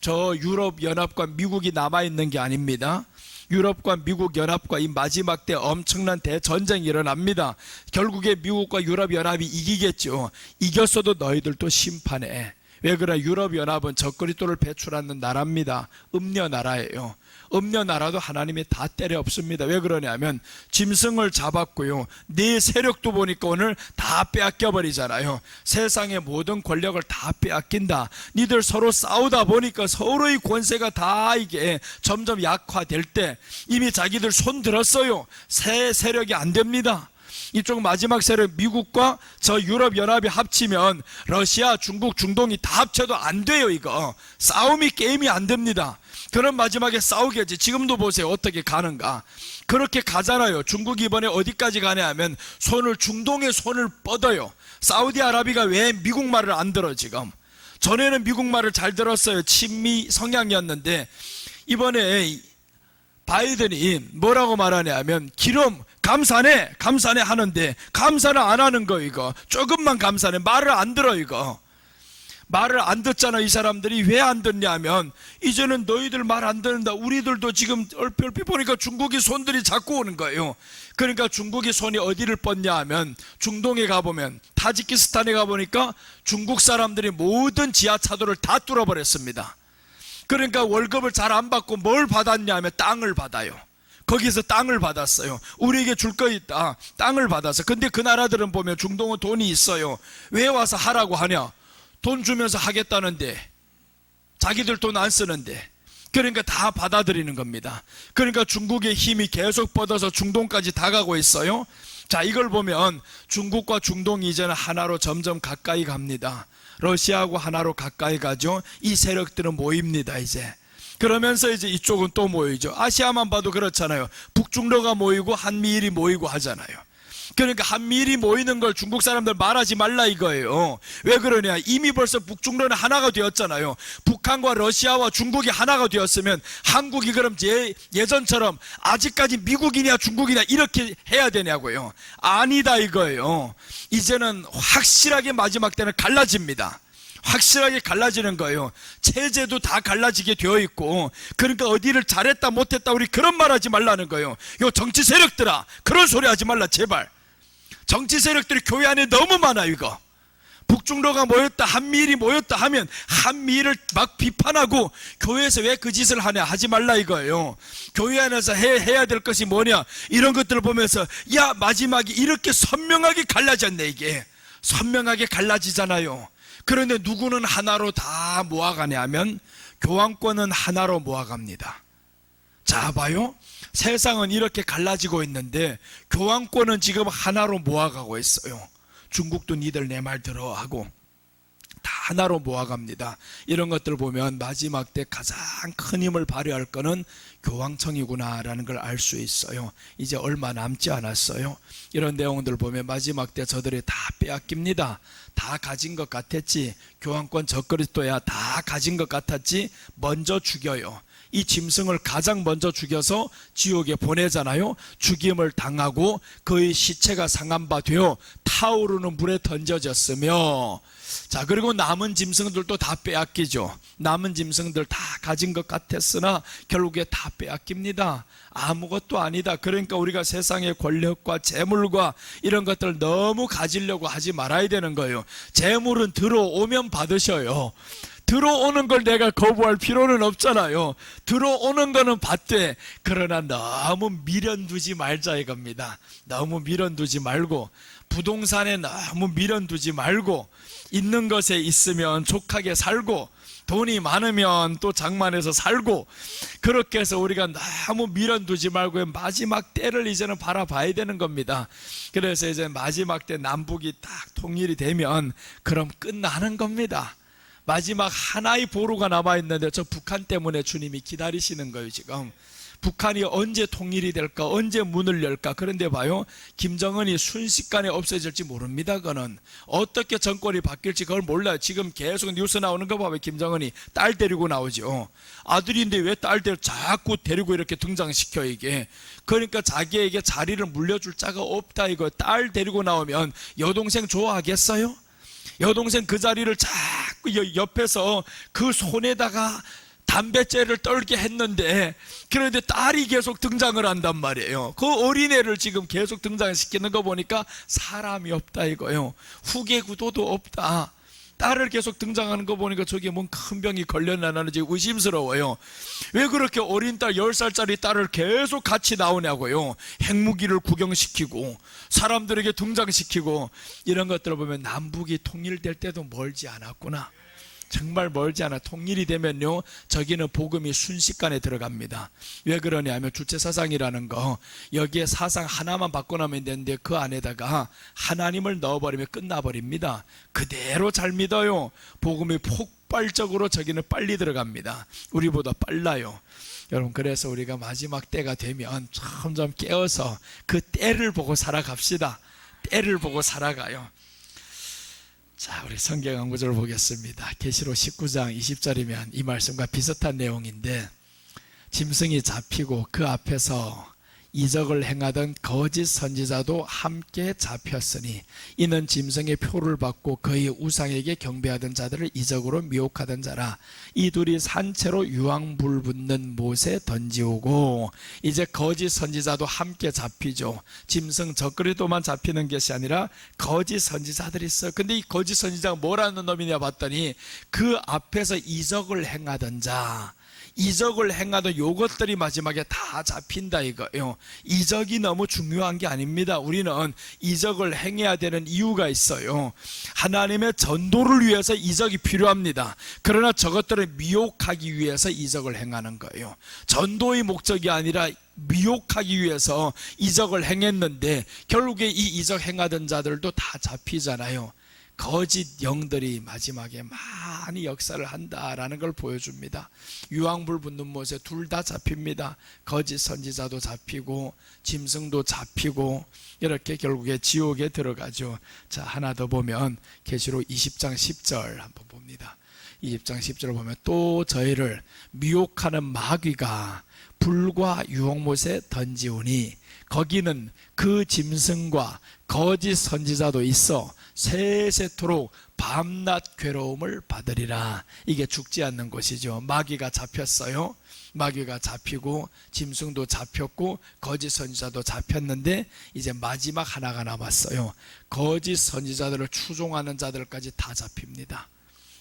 저 유럽 연합과 미국이 남아있는 게 아닙니다. 유럽과 미국 연합과 이 마지막 때 엄청난 대전쟁이 일어납니다. 결국에 미국과 유럽 연합이 이기겠죠. 이겼어도 너희들도 심판해. 왜 그래? 유럽 연합은 적그리스도를 배출하는 나라입니다. 음녀 나라예요. 음녀 나라도 하나님이 다 때려 없습니다. 왜 그러냐면 짐승을 잡았고요, 네 세력도 보니까 오늘 다 빼앗겨 버리잖아요. 세상의 모든 권력을 다 빼앗긴다. 니들 서로 싸우다 보니까 서로의 권세가 다 이게 점점 약화될 때 이미 자기들 손 들었어요. 새 세력이 안 됩니다. 이쪽 마지막 세력 미국과 저 유럽 연합이 합치면 러시아, 중국, 중동이 다 합쳐도 안 돼요. 이거 싸움이 게임이 안 됩니다. 그럼 마지막에 싸우겠지. 지금도 보세요, 어떻게 가는가. 그렇게 가잖아요. 중국이 이번에 어디까지 가냐 하면 중동에 손을 뻗어요. 사우디아라비가 왜 미국 말을 안 들어? 지금 전에는 미국 말을 잘 들었어요. 친미 성향이었는데 이번에 바이든이 뭐라고 말하냐면 기름 감사네 하는데 감사는 안 하는 거. 이거 조금만 감사네. 말을 안 들어. 이거 말을 안 듣잖아. 이 사람들이 왜 안 듣냐면 이제는 너희들 말 안 듣는다. 우리들도 지금 얼핏 보니까 중국이 손들이 자꾸 오는 거예요. 그러니까 중국이 손이 어디를 뻗냐 하면 중동에 가보면 타지키스탄에 가보니까 중국 사람들이 모든 지하차도를 다 뚫어버렸습니다. 그러니까 월급을 잘 안 받고 뭘 받았냐 하면 땅을 받아요. 거기서 땅을 받았어요. 우리에게 줄 거 있다. 땅을 받았어. 근데 그 나라들은 보면 중동은 돈이 있어요. 왜 와서 하라고 하냐? 돈 주면서 하겠다는데 자기들 돈 안 쓰는데. 그러니까 다 받아들이는 겁니다. 그러니까 중국의 힘이 계속 뻗어서 중동까지 다가고 있어요. 자, 이걸 보면 중국과 중동이 이제는 하나로 점점 가까이 갑니다. 러시아하고 하나로 가까이 가죠. 이 세력들은 모입니다. 이제 그러면서 이제 이쪽은 또 모이죠. 아시아만 봐도 그렇잖아요. 북중러가 모이고 한미일이 모이고 하잖아요. 그러니까 한미일이 모이는 걸 중국 사람들 말하지 말라 이거예요. 왜 그러냐, 이미 벌써 북중로는 하나가 되었잖아요. 북한과 러시아와 중국이 하나가 되었으면 한국이 그럼 예전처럼 아직까지 미국이냐 중국이냐 이렇게 해야 되냐고요. 아니다 이거예요. 이제는 확실하게 마지막 때는 갈라집니다. 확실하게 갈라지는 거예요. 체제도 다 갈라지게 되어 있고, 그러니까 어디를 잘했다 못했다 우리 그런 말 하지 말라는 거예요. 요 정치 세력들아, 그런 소리 하지 말라 제발. 정치 세력들이 교회 안에 너무 많아. 이거 북중로가 모였다, 한미일이 모였다 하면 한미일을 막 비판하고 교회에서 왜 그 짓을 하냐 하지 말라 이거예요. 교회 안에서 해야 될 것이 뭐냐, 이런 것들을 보면서 야 마지막이 이렇게 선명하게 갈라졌네. 이게 선명하게 갈라지잖아요. 그런데 누구는 하나로 다 모아가냐 하면 교황권은 하나로 모아갑니다. 자 봐요, 세상은 이렇게 갈라지고 있는데 교황권은 지금 하나로 모아가고 있어요. 중국도 니들 내 말 들어 하고 다 하나로 모아갑니다. 이런 것들을 보면 마지막 때 가장 큰 힘을 발휘할 거는 교황청이구나 라는 걸 알 수 있어요. 이제 얼마 남지 않았어요. 이런 내용들을 보면 마지막 때 저들이 다 빼앗깁니다. 다 가진 것 같았지, 교황권 적그리스도야 다 가진 것 같았지, 먼저 죽여요. 이 짐승을 가장 먼저 죽여서 지옥에 보내잖아요. 죽임을 당하고 그의 시체가 상한 바 되어 타오르는 물에 던져졌으며, 자 그리고 남은 짐승들도 다 빼앗기죠. 남은 짐승들 다 가진 것 같았으나 결국에 다 빼앗깁니다. 아무것도 아니다. 그러니까 우리가 세상의 권력과 재물과 이런 것들 너무 가지려고 하지 말아야 되는 거예요. 재물은 들어오면 받으셔요. 들어오는 걸 내가 거부할 필요는 없잖아요. 들어오는 거는 받되, 그러나 너무 미련 두지 말자 이겁니다. 너무 미련 두지 말고, 부동산에 너무 미련 두지 말고, 있는 것에 있으면 족하게 살고, 돈이 많으면 또 장만해서 살고, 그렇게 해서 우리가 너무 미련 두지 말고 마지막 때를 이제는 바라봐야 되는 겁니다. 그래서 이제 마지막 때 남북이 딱 통일이 되면 그럼 끝나는 겁니다. 마지막 하나의 보루가 남아있는데 저 북한 때문에 주님이 기다리시는 거예요. 지금 북한이 언제 통일이 될까, 언제 문을 열까. 그런데 봐요, 김정은이 순식간에 없어질지 모릅니다. 그거는 어떻게 정권이 바뀔지 그걸 몰라요. 지금 계속 뉴스 나오는 거 봐요. 김정은이 딸 데리고 나오죠. 아들인데 왜 딸 자꾸 데리고 이렇게 등장시켜. 이게 그러니까 자기에게 자리를 물려줄 자가 없다 이거. 딸 데리고 나오면 여동생 좋아하겠어요? 여동생 그 자리를 자꾸 옆에서 그 손에다가 담뱃재를 떨게 했는데, 그런데 딸이 계속 등장을 한단 말이에요. 그 어린애를 지금 계속 등장시키는 거 보니까 사람이 없다 이거예요. 후계 구도도 없다. 딸을 계속 등장하는 거 보니까 저게 뭔 큰 병이 걸렸나는지 의심스러워요. 왜 그렇게 어린 딸 10살짜리 딸을 계속 같이 나오냐고요. 핵무기를 구경시키고 사람들에게 등장시키고, 이런 것들을 보면 남북이 통일될 때도 멀지 않았구나. 정말 멀지 않아. 통일이 되면요, 저기는 복음이 순식간에 들어갑니다. 왜 그러냐면 주체사상이라는 거, 여기에 사상 하나만 바꿔놓으면 되는데 그 안에다가 하나님을 넣어버리면 끝나버립니다. 그대로 잘 믿어요. 복음이 폭발적으로 저기는 빨리 들어갑니다. 우리보다 빨라요. 여러분, 그래서 우리가 마지막 때가 되면 점점 깨어서 그 때를 보고 살아갑시다. 때를 보고 살아가요. 자, 우리 성경 한 구절 보겠습니다. 계시록 19장 20절이면 이 말씀과 비슷한 내용인데, 짐승이 잡히고 그 앞에서 이적을 행하던 거짓 선지자도 함께 잡혔으니 이는 짐승의 표를 받고 그의 우상에게 경배하던 자들을 이적으로 미혹하던 자라. 이 둘이 산채로 유황불 붙는 못에 던지오고. 이제 거짓 선지자도 함께 잡히죠. 짐승 적그리스도만 잡히는 것이 아니라 거짓 선지자들이 있어요. 근데 이 거짓 선지자가 뭐라는 놈이냐 봤더니 그 앞에서 이적을 행하던 자, 이적을 행하던 요것들이 마지막에 다 잡힌다 이거예요. 이적이 너무 중요한 게 아닙니다. 우리는 이적을 행해야 되는 이유가 있어요. 하나님의 전도를 위해서 이적이 필요합니다. 그러나 저것들을 미혹하기 위해서 이적을 행하는 거예요. 전도의 목적이 아니라 미혹하기 위해서 이적을 행했는데 결국에 이 이적 행하던 자들도 다 잡히잖아요. 거짓 영들이 마지막에 많이 역사를 한다라는 걸 보여줍니다. 유황불 붙는 못에 둘 다 잡힙니다. 거짓 선지자도 잡히고 짐승도 잡히고 이렇게 결국에 지옥에 들어가죠. 자, 하나 더 보면 계시록 20장 10절 한번 봅니다. 20장 10절을 보면 또 저희를 미혹하는 마귀가 불과 유황못에 던지우니 거기는 그 짐승과 거짓 선지자도 있어 세세토록 밤낮 괴로움을 받으리라. 이게 죽지 않는 곳이죠. 마귀가 잡혔어요. 마귀가 잡히고 짐승도 잡혔고 거짓 선지자도 잡혔는데 이제 마지막 하나가 남았어요. 거짓 선지자들을 추종하는 자들까지 다 잡힙니다.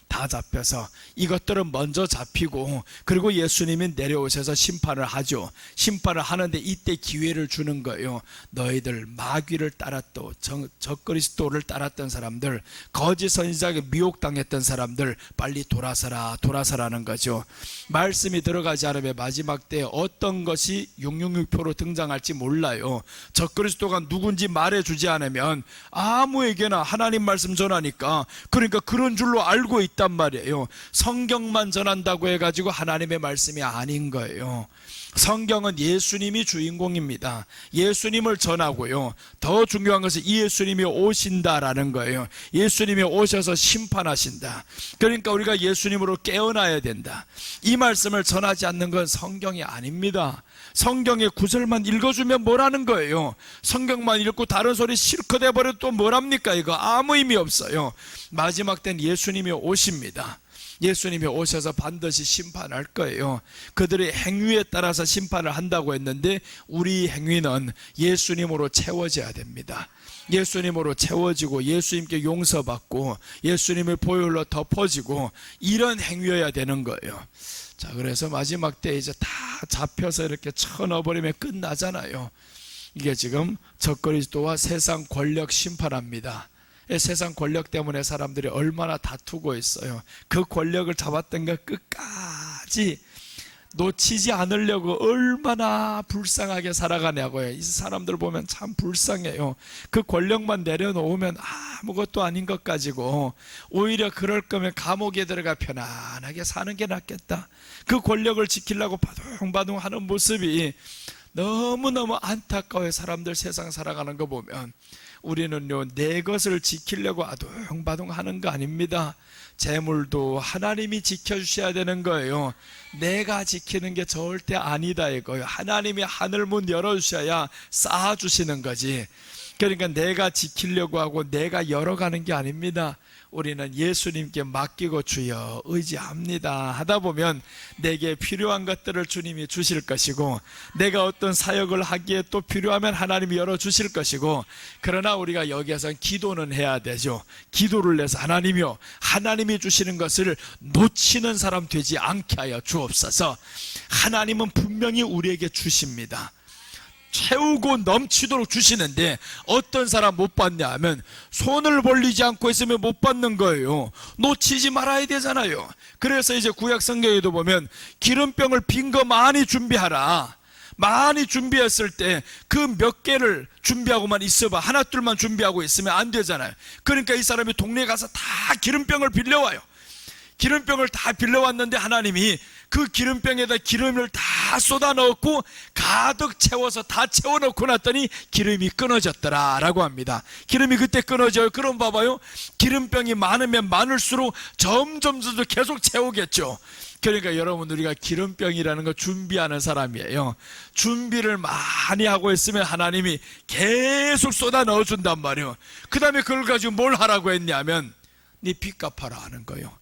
다 잡혀서 이것들은 먼저 잡히고, 그리고 예수님이 내려오셔서 심판을 하죠. 심판을 하는데 이때 기회를 주는 거예요. 너희들 마귀를 따랐던 적그리스도를 따랐던 사람들, 거짓 선지자에게 미혹당했던 사람들 빨리 돌아서라는 거죠. 말씀이 들어가지 않으면 마지막 때 어떤 것이 666표로 등장할지 몰라요. 적그리스도가 누군지 말해주지 않으면 아무에게나 하나님 말씀 전하니까, 그러니까 그런 줄로 알고 있단 말이에요. 성경만 전한다고 해가지고 하나님의 말씀이 아닌 거예요. 성경은 예수님이 주인공입니다. 예수님을 전하고요, 더 중요한 것은 이 예수님이 오신다라는 거예요. 예수님이 오셔서 심판하신다. 그러니까 우리가 예수님으로 깨어나야 된다. 이 말씀을 전하지 않는 건 성경이 아닙니다. 성경의 구절만 읽어주면 뭐라는 거예요? 성경만 읽고 다른 소리 실컷 해버려도 또 뭐랍니까? 이거 아무 의미 없어요. 마지막 때는 예수님이 오십니다. 예수님이 오셔서 반드시 심판할 거예요. 그들의 행위에 따라서 심판을 한다고 했는데 우리 행위는 예수님으로 채워져야 됩니다. 예수님으로 채워지고 예수님께 용서받고 예수님의 보혈로 덮어지고 이런 행위여야 되는 거예요. 자, 그래서 마지막 때 이제 다 잡혀서 이렇게 쳐넣어버리면 끝나잖아요. 이게 지금 적그리스도와 세상 권력 심판합니다. 세상 권력 때문에 사람들이 얼마나 다투고 있어요. 그 권력을 잡았던 것 끝까지 놓치지 않으려고 얼마나 불쌍하게 살아가냐고요. 이 사람들 보면 참 불쌍해요. 그 권력만 내려놓으면 아무것도 아닌 것 가지고 오히려 그럴 거면 감옥에 들어가 편안하게 사는 게 낫겠다. 그 권력을 지키려고 바둥바둥 하는 모습이 너무너무 안타까워요. 사람들 세상 살아가는 거 보면. 우리는요, 내 것을 지키려고 아둥바둥 하는 거 아닙니다. 재물도 하나님이 지켜주셔야 되는 거예요. 내가 지키는 게 절대 아니다 이거예요. 하나님이 하늘 문 열어주셔야 쌓아주시는 거지. 그러니까 내가 지키려고 하고 내가 열어가는 게 아닙니다. 우리는 예수님께 맡기고 주여 의지합니다 하다 보면 내게 필요한 것들을 주님이 주실 것이고, 내가 어떤 사역을 하기에 또 필요하면 하나님이 열어주실 것이고, 그러나 우리가 여기에서 기도는 해야 되죠. 기도를 해서 하나님이요, 하나님이 주시는 것을 놓치는 사람 되지 않게 하여 주옵소서. 하나님은 분명히 우리에게 주십니다. 채우고 넘치도록 주시는데 어떤 사람 못 받냐 하면 손을 벌리지 않고 있으면 못 받는 거예요. 놓치지 말아야 되잖아요. 그래서 이제 구약 성경에도 보면 기름병을 빈 거 많이 준비하라. 많이 준비했을 때 그 몇 개를 준비하고만 있어봐. 하나 둘만 준비하고 있으면 안 되잖아요. 그러니까 이 사람이 동네에 가서 다 기름병을 빌려와요. 기름병을 다 빌려왔는데 하나님이 그 기름병에다 기름을 다 쏟아 넣었고 가득 채워서 다 채워놓고 났더니 기름이 끊어졌더라 라고 합니다. 기름이 그때 끊어져요. 그럼 봐봐요, 기름병이 많으면 많을수록 점점 계속 채우겠죠. 그러니까 여러분, 우리가 기름병이라는 거 준비하는 사람이에요. 준비를 많이 하고 있으면 하나님이 계속 쏟아 넣어준단 말이에요. 그 다음에 그걸 가지고 뭘 하라고 했냐면 네 빚 갚아라 하는 거예요.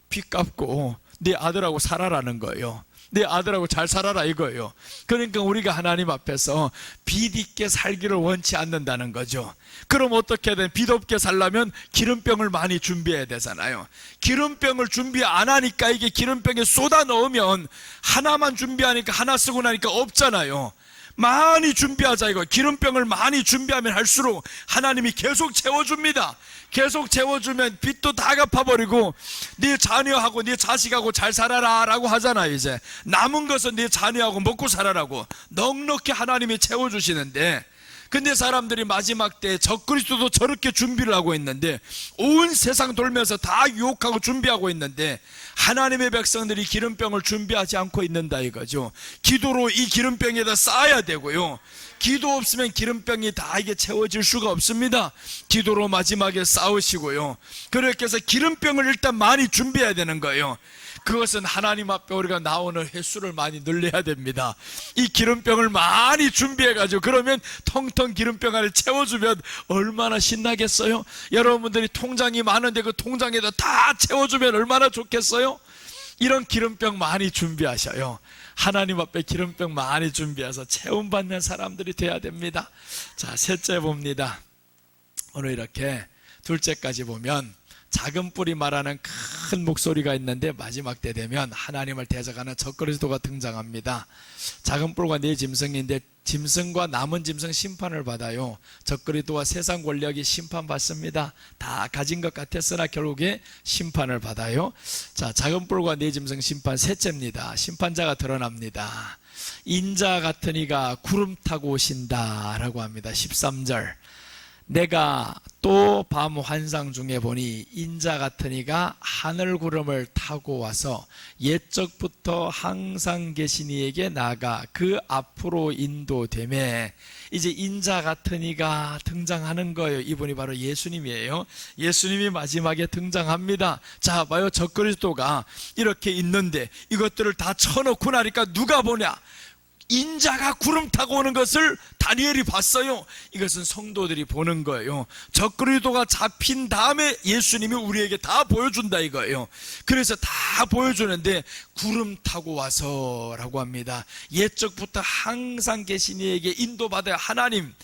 빚 갚고 네 아들하고 살아라는 거예요. 네 아들하고 잘 살아라 이거예요. 그러니까 우리가 하나님 앞에서 빚 있게 살기를 원치 않는다는 거죠. 그럼 어떻게 해야 돼? 빚 없게 살려면 기름병을 많이 준비해야 되잖아요. 기름병을 준비 안 하니까 이게 기름병에 쏟아 넣으면 하나만 준비하니까 하나 쓰고 나니까 없잖아요. 많이 준비하자 이거. 기름병을 많이 준비하면 할수록 하나님이 계속 채워줍니다. 계속 채워주면 빚도 다 갚아버리고 네 자녀하고 네 자식하고 잘 살아라 라고 하잖아요. 이제 남은 것은 네 자녀하고 먹고 살아라고 넉넉히 하나님이 채워주시는데, 근데 사람들이 마지막 때 적그리스도도 저렇게 준비를 하고 있는데, 온 세상 돌면서 다 유혹하고 준비하고 있는데, 하나님의 백성들이 기름병을 준비하지 않고 있는다 이거죠. 기도로 이 기름병에다 쌓아야 되고요, 기도 없으면 기름병이 다 이게 채워질 수가 없습니다. 기도로 마지막에 쌓으시고요, 그렇게 해서 기름병을 일단 많이 준비해야 되는 거예요. 그것은 하나님 앞에 우리가 나오는 횟수를 많이 늘려야 됩니다. 이 기름병을 많이 준비해가지고, 그러면 텅텅 기름병 안에 채워주면 얼마나 신나겠어요? 여러분들이 통장이 많은데 그 통장에다 다 채워주면 얼마나 좋겠어요? 이런 기름병 많이 준비하셔요. 하나님 앞에 기름병 많이 준비해서 채움받는 사람들이 돼야 됩니다. 자, 셋째 봅니다. 오늘 이렇게 둘째까지 보면 작은 뿔이 말하는 큰 목소리가 있는데, 마지막 때 되면 하나님을 대적하는 적그리스도가 등장합니다. 작은 뿔과 네 짐승인데, 짐승과 남은 짐승 심판을 받아요. 적그리스도와 세상 권력이 심판받습니다. 다 가진 것 같았으나 결국에 심판을 받아요. 자, 작은 뿔과 네 짐승 심판 셋째입니다. 심판자가 드러납니다. 인자 같은 이가 구름 타고 오신다 라고 합니다. 13절. 내가 또 밤 환상 중에 보니 인자 같은 이가 하늘 구름을 타고 와서 옛적부터 항상 계신 이에게 나아가 그 앞으로 인도되매, 이제 인자 같은 이가 등장하는 거예요. 이분이 바로 예수님이에요. 예수님이 마지막에 등장합니다. 자, 봐요. 적그리스도가 이렇게 있는데 이것들을 다 쳐놓고 나니까 누가 보냐? 인자가 구름 타고 오는 것을 다니엘이 봤어요. 이것은 성도들이 보는 거예요. 적그리스도가 잡힌 다음에 예수님이 우리에게 다 보여준다 이거예요. 그래서 다 보여주는데 구름 타고 와서 라고 합니다. 옛적부터 항상 계신 이에게 인도받아야 하나님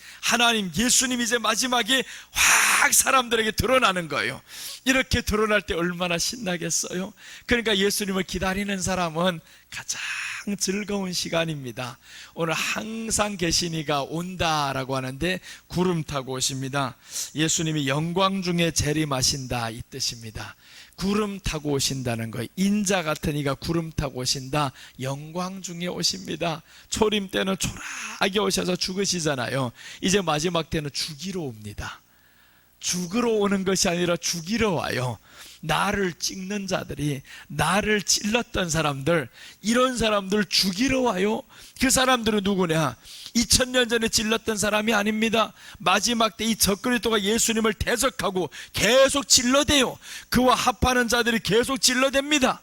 예수님이 이제 마지막에 확 사람들에게 드러나는 거예요. 이렇게 드러날 때 얼마나 신나겠어요? 그러니까 예수님을 기다리는 사람은 가장 즐거운 시간입니다. 오늘 항상 계시니가 온다라고 하는데 구름 타고 오십니다. 예수님이 영광 중에 재림하신다 이 뜻입니다. 구름 타고 오신다는 거예요. 인자 같은 이가 구름 타고 오신다. 영광 중에 오십니다. 초림 때는 초라하게 오셔서 죽으시잖아요. 이제 마지막 때는 죽이러 옵니다. 죽으러 오는 것이 아니라 죽이러 와요. 나를 찍는 자들이, 나를 찔렀던 사람들, 이런 사람들 죽이러 와요. 그 사람들은 누구냐? 2000년 전에 찔렀던 사람이 아닙니다. 마지막 때 이 적그리스도가 예수님을 대적하고 계속 찔러대요. 그와 합하는 자들이 계속 찔러댑니다.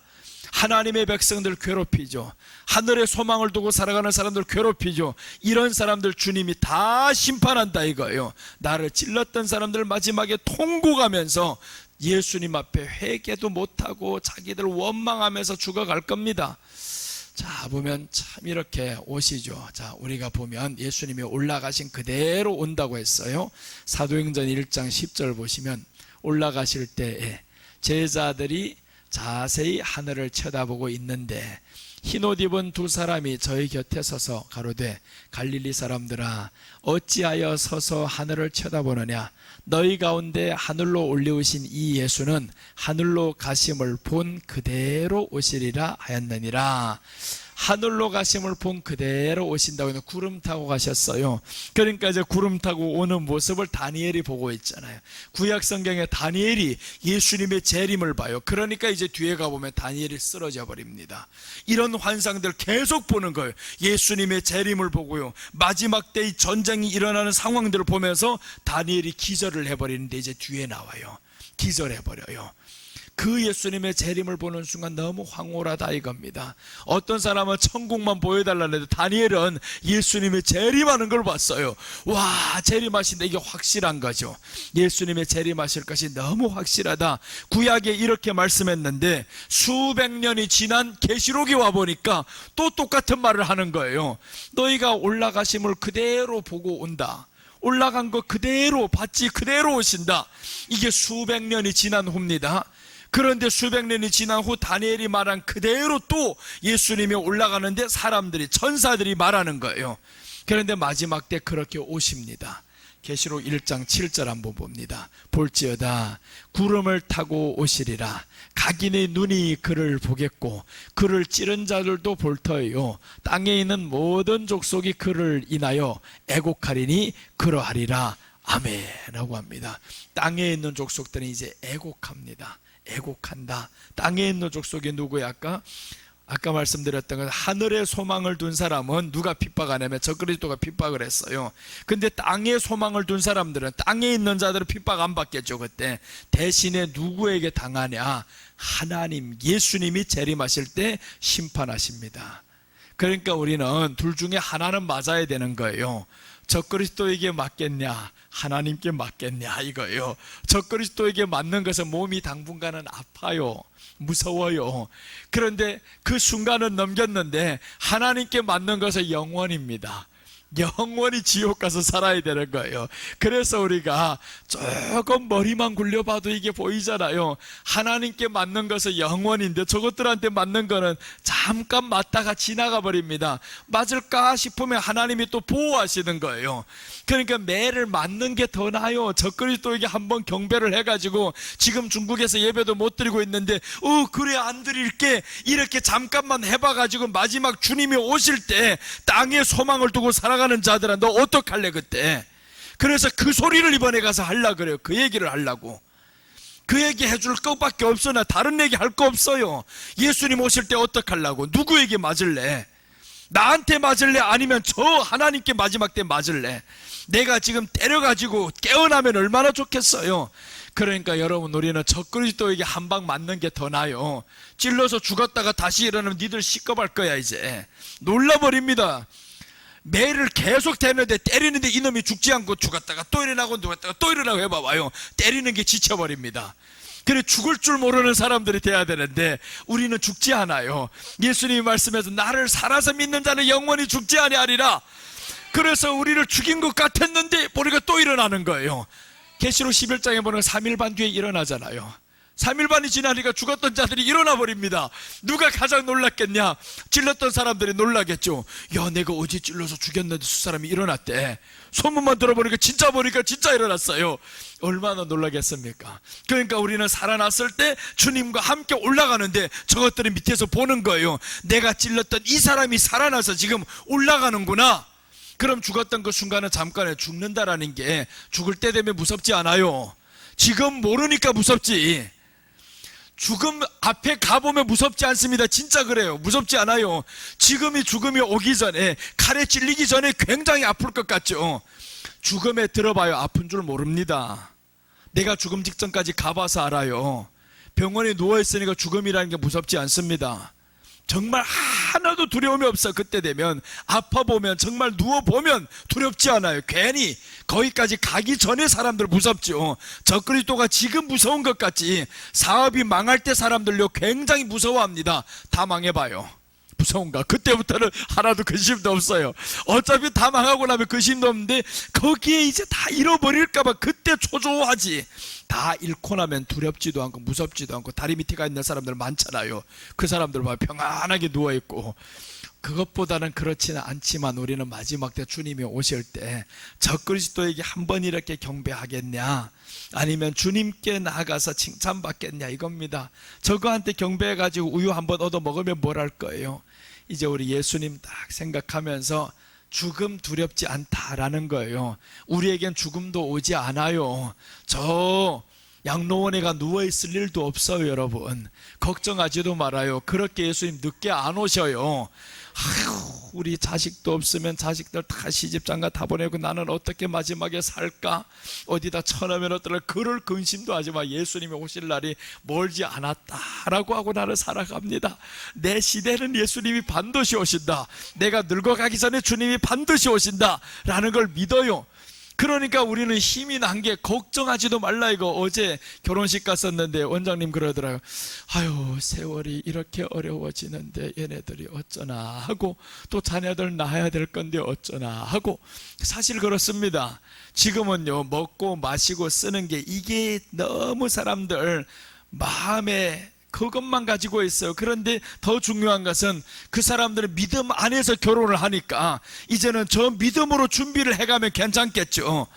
하나님의 백성들 괴롭히죠. 하늘의 소망을 두고 살아가는 사람들 괴롭히죠. 이런 사람들 주님이 다 심판한다 이거예요. 나를 찔렀던 사람들 마지막에 통곡하면서 예수님 앞에 회개도 못하고 자기들 원망하면서 죽어갈 겁니다. 자, 보면 참 이렇게 오시죠. 자, 우리가 보면 예수님이 올라가신 그대로 온다고 했어요. 사도행전 1장 10절 보시면 올라가실 때에 제자들이 자세히 하늘을 쳐다보고 있는데 흰옷 입은 두 사람이 저희 곁에 서서 가로되 갈릴리 사람들아 어찌하여 서서 하늘을 쳐다보느냐? 너희 가운데 하늘로 올리우신 이 예수는 하늘로 가심을 본 그대로 오시리라 하였느니라. 하늘로 가심을 본 그대로 오신다고 해서 구름 타고 가셨어요. 그러니까 이제 구름 타고 오는 모습을 다니엘이 보고 있잖아요. 구약 성경에 다니엘이 예수님의 재림을 봐요. 그러니까 이제 뒤에 가보면 다니엘이 쓰러져 버립니다. 이런 환상들 계속 보는 거예요. 예수님의 재림을 보고요, 마지막 때 이 전쟁이 일어나는 상황들을 보면서 다니엘이 기절을 해버리는데 이제 뒤에 나와요. 기절해버려요. 그 예수님의 재림을 보는 순간 너무 황홀하다 이겁니다. 어떤 사람은 천국만 보여달라는데 다니엘은 예수님의 재림하는 걸 봤어요. 와, 재림하신다. 이게 확실한 거죠. 예수님의 재림하실 것이 너무 확실하다. 구약에 이렇게 말씀했는데 수백 년이 지난 계시록이 와보니까 또 똑같은 말을 하는 거예요. 너희가 올라가심을 그대로 보고 온다. 올라간 거 그대로 봤지, 그대로 오신다. 이게 수백 년이 지난 후입니다. 그런데 수백 년이 지난 후 다니엘이 말한 그대로 또 예수님이 올라가는데 사람들이, 천사들이 말하는 거예요. 그런데 마지막 때 그렇게 오십니다. 계시록 1장 7절 한번 봅니다. 볼지어다 구름을 타고 오시리라. 각인의 눈이 그를 보겠고 그를 찌른 자들도 볼 터이요 땅에 있는 모든 족속이 그를 인하여 애곡하리니 그러하리라. 아멘 라고 합니다. 땅에 있는 족속들은 이제 애곡합니다. 애곡한다. 땅에 있는 족속이 누구야? 아까 말씀드렸던 건 하늘에 소망을 둔 사람은 누가 핍박하냐면 저 그리스도가 핍박을 했어요. 근데 땅에 소망을 둔 사람들은, 땅에 있는 자들은 핍박 안 받겠죠. 그때 대신에 누구에게 당하냐? 하나님, 예수님이 재림하실 때 심판하십니다. 그러니까 우리는 둘 중에 하나는 맞아야 되는 거예요. 저 그리스도에게 맞겠냐, 하나님께 맞겠냐, 이거예요. 저 그리스도에게 맞는 것은 몸이 당분간은 아파요, 무서워요. 그런데 그 순간은 넘겼는데 하나님께 맞는 것은 영원입니다. 영원히 지옥 가서 살아야 되는 거예요. 그래서 우리가 조금 머리만 굴려봐도 이게 보이잖아요. 하나님께 맞는 것은 영원인데 저것들한테 맞는 거는 잠깐 맞다가 지나가 버립니다. 맞을까 싶으면 하나님이 또 보호하시는 거예요. 그러니까 매를 맞는 게 더 나아요. 저 그리스도에게 한번 경배를 해가지고 지금 중국에서 예배도 못 드리고 있는데 그래 안 드릴게 이렇게 잠깐만 해봐가지고 마지막 주님이 오실 때 땅에 소망을 두고 살아가는 자들아, 너 어떡할래 그때? 그래서 그 소리를 이번에 가서 하려고 그래요. 그 얘기를 하려고. 그 얘기 해줄 것밖에 없어. 나 다른 얘기 할 거 없어요. 예수님 오실 때 어떡하려고? 누구에게 맞을래? 나한테 맞을래? 아니면 저 하나님께 마지막 때 맞을래? 내가 지금 때려가지고 깨어나면 얼마나 좋겠어요. 그러니까 여러분, 우리는 저 그리스도에게 한 방 맞는 게 더 나아요. 찔러서 죽었다가 다시 일어나면 니들 시겁할 거야. 이제 놀라버립니다. 매를 계속 대는데, 때리는데 이놈이 죽지 않고 죽었다가 또 일어나고 누웠다가 또 일어나고 해봐봐요. 때리는 게 지쳐버립니다. 그래, 죽을 줄 모르는 사람들이 돼야 되는데 우리는 죽지 않아요. 예수님이 말씀해서 나를 살아서 믿는 자는 영원히 죽지 아니하리라. 그래서 우리를 죽인 것 같았는데 우리가 또 일어나는 거예요. 계시록 11장에 보면 3일 반 뒤에 일어나잖아요. 3일 반이 지나니까 죽었던 자들이 일어나 버립니다. 누가 가장 놀랐겠냐? 찔렀던 사람들이 놀라겠죠. 야, 내가 어제 찔러서 죽였는데 수 사람이 일어났대. 소문만 들어보니까 진짜 보니까 진짜 일어났어요. 얼마나 놀라겠습니까? 그러니까 우리는 살아났을 때 주님과 함께 올라가는데 저것들이 밑에서 보는 거예요. 내가 찔렀던 이 사람이 살아나서 지금 올라가는구나. 그럼 죽었던 그 순간은 잠깐에 죽는다라는 게 죽을 때 되면 무섭지 않아요. 지금 모르니까 무섭지. 죽음 앞에 가보면 무섭지 않습니다. 진짜 그래요. 무섭지 않아요. 지금이 죽음이 오기 전에, 칼에 찔리기 전에 굉장히 아플 것 같죠. 죽음에 들어봐요. 아픈 줄 모릅니다. 내가 죽음 직전까지 가봐서 알아요. 병원에 누워있으니까 죽음이라는 게 무섭지 않습니다. 정말 하나도 두려움이 없어. 그때 되면 아파보면, 정말 누워보면 두렵지 않아요. 괜히 거기까지 가기 전에 사람들 무섭죠. 저 그리스도가 지금 무서운 것 같지, 사업이 망할 때 사람들요 굉장히 무서워합니다. 다 망해봐요. 무서운가? 그때부터는 하나도 근심도 없어요. 어차피 다 망하고 나면 근심도 없는데 거기에 이제 다 잃어버릴까봐 그때 초조하지. 다 잃고 나면 두렵지도 않고 무섭지도 않고 다리 밑에 가 있는 사람들 많잖아요. 그 사람들 봐, 평안하게 누워있고. 그것보다는 그렇지는 않지만 우리는 마지막 때 주님이 오실 때 저 그리스도에게 한 번 이렇게 경배하겠냐, 아니면 주님께 나아가서 칭찬받겠냐, 이겁니다. 저거한테 경배해가지고 우유 한번 얻어 먹으면 뭘 할 거예요? 이제 우리 예수님 딱 생각하면서 죽음 두렵지 않다라는 거예요. 우리에겐 죽음도 오지 않아요. 저 양로원에가 누워있을 일도 없어요. 여러분 걱정하지도 말아요. 그렇게 예수님 늦게 안 오셔요. 아휴, 우리 자식도 없으면 자식들 다 시집장가 다 보내고 나는 어떻게 마지막에 살까? 어디다 쳐놓으면 어떨까? 그럴 근심도 하지 마. 예수님이 오실 날이 멀지 않았다라고 하고 나를 살아갑니다. 내 시대는 예수님이 반드시 오신다. 내가 늙어가기 전에 주님이 반드시 오신다 라는 걸 믿어요. 그러니까 우리는 힘이 난 게 걱정하지도 말라. 이거 어제 결혼식 갔었는데 원장님 그러더라고요. 아유, 세월이 이렇게 어려워지는데 얘네들이 어쩌나 하고, 또 자녀들 낳아야 될 건데 어쩌나 하고. 사실 그렇습니다. 지금은요, 먹고 마시고 쓰는 게 이게 너무 사람들 마음에 그것만 가지고 있어요. 그런데 더 중요한 것은 그 사람들은 믿음 안에서 결혼을 하니까 이제는 저 믿음으로 준비를 해가면 괜찮겠죠.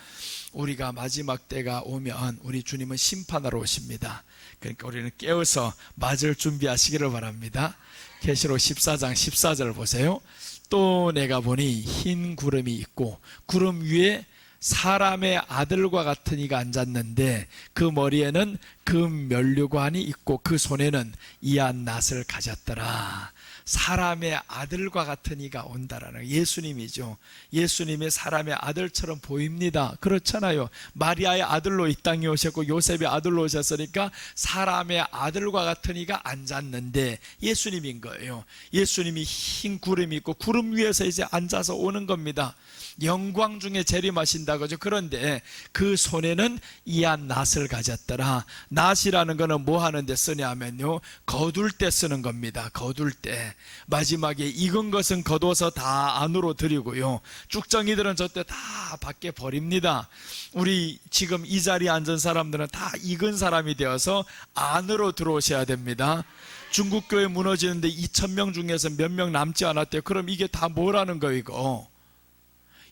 우리가 마지막 때가 오면 우리 주님은 심판하러 오십니다. 그러니까 우리는 깨어서 맞을 준비하시기를 바랍니다. 계시록 14장 14절 보세요. 또 내가 보니 흰 구름이 있고 구름 위에 사람의 아들과 같은 이가 앉았는데 그 머리에는 금 면류관이 있고 그 손에는 이한 낫을 가졌더라. 사람의 아들과 같은 이가 온다라는 예수님이죠. 예수님이 사람의 아들처럼 보입니다. 그렇잖아요. 마리아의 아들로 이 땅에 오셨고 요셉의 아들로 오셨으니까 사람의 아들과 같은 이가 앉았는데 예수님인 거예요. 예수님이 흰 구름이 있고 구름 위에서 이제 앉아서 오는 겁니다. 영광 중에 재림하신다고 하죠. 그런데 그 손에는 이한 낫을 가졌더라. 낫이라는 거는 뭐 하는 데 쓰냐면요, 거둘 때 쓰는 겁니다. 거둘 때. 마지막에 익은 것은 거둬서 다 안으로 들이고요, 쭉정이들은 저때 다 밖에 버립니다. 우리 지금 이 자리에 앉은 사람들은 다 익은 사람이 되어서 안으로 들어오셔야 됩니다. 중국 교회 무너지는데 2,000명 중에서 몇 명 남지 않았대요. 그럼 이게 다 뭐라는 거예요, 이거?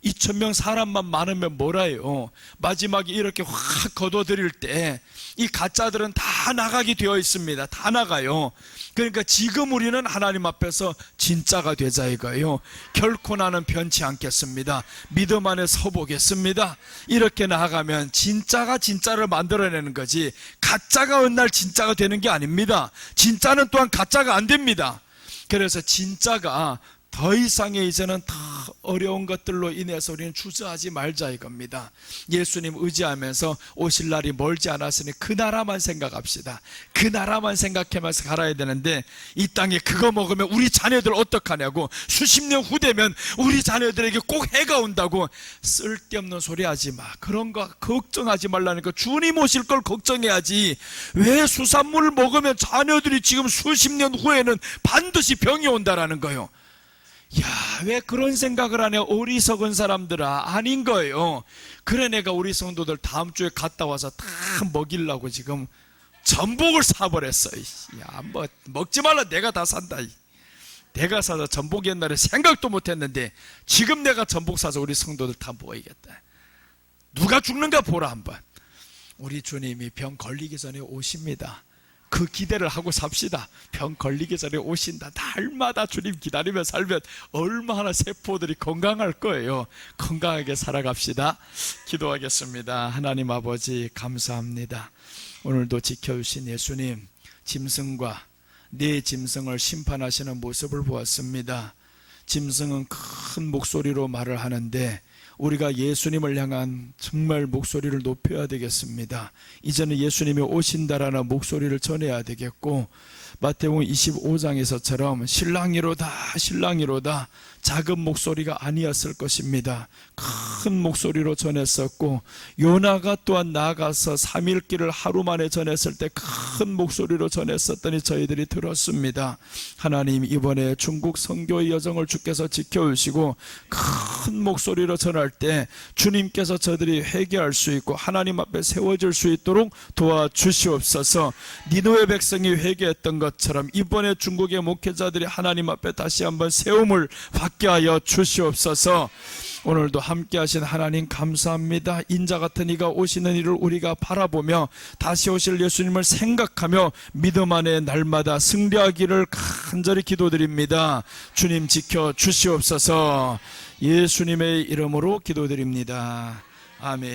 2,000명 사람만 많으면 뭐라요? 마지막에 이렇게 확 거둬들일 때 이 가짜들은 다 나가게 되어 있습니다. 다 나가요. 그러니까 지금 우리는 하나님 앞에서 진짜가 되자 이거예요. 결코 나는 변치 않겠습니다. 믿음 안에 서보겠습니다. 이렇게 나아가면 진짜가 진짜를 만들어내는 거지, 가짜가 어느 날 진짜가 되는 게 아닙니다. 진짜는 또한 가짜가 안 됩니다. 그래서 진짜가 더 이상의 이제는 더 어려운 것들로 인해서 우리는 주저하지 말자 이겁니다. 예수님 의지하면서 오실 날이 멀지 않았으니 그 나라만 생각합시다. 그 나라만 생각하면서 살아야 되는데 이 땅에 그거 먹으면 우리 자녀들 어떡하냐고, 수십 년 후 되면 우리 자녀들에게 꼭 해가 온다고 쓸데없는 소리 하지 마. 그런 거 걱정하지 말라는 거. 주님 오실 걸 걱정해야지. 왜 수산물을 먹으면 자녀들이 지금 수십 년 후에는 반드시 병이 온다라는 거예요. 야, 왜 그런 생각을 하냐, 어리석은 사람들아. 아닌 거예요. 그래 내가 우리 성도들 다음 주에 갔다 와서 다 먹이려고 지금 전복을 사버렸어. 야, 뭐 먹지 말라, 내가 다 산다. 내가 사서 전복 옛날에 생각도 못했는데 지금 내가 전복 사서 우리 성도들 다 먹이겠다. 누가 죽는가 보라 한번. 우리 주님이 병 걸리기 전에 오십니다. 그 기대를 하고 삽시다. 병 걸리기 전에 오신다. 날마다 주님 기다리며 살면 얼마나 세포들이 건강할 거예요. 건강하게 살아갑시다. 기도하겠습니다. 하나님 아버지 감사합니다. 오늘도 지켜주신 예수님, 짐승과 내 짐승을 심판하시는 모습을 보았습니다. 짐승은 큰 목소리로 말을 하는데 우리가 예수님을 향한 정말 목소리를 높여야 되겠습니다. 이제는 예수님이 오신다라는 목소리를 전해야 되겠고, 마태복음 25장에서처럼 신랑이로다 신랑이로다 작은 목소리가 아니었을 것입니다. 큰 목소리로 전했었고, 요나가 또한 나아가서 3일 길을 하루 만에 전했을 때 큰 목소리로 전했었더니 저희들이 들었습니다. 하나님, 이번에 중국 선교의 여정을 주께서 지켜주시고 큰 목소리로 전할 때 주님께서 저들이 회개할 수 있고 하나님 앞에 세워질 수 있도록 도와주시옵소서. 니느웨 백성이 회개했던 것처럼 이번에 중국의 목회자들이 하나님 앞에 다시 한번 세움을 받게 하여 주시옵소서. 오늘도 함께 하신 하나님 감사합니다. 인자 같은 이가 오시는 일을 우리가 바라보며 다시 오실 예수님을 생각하며 믿음 안에 날마다 승리하기를 간절히 기도드립니다. 주님 지켜 주시옵소서. 예수님의 이름으로 기도드립니다. 아멘.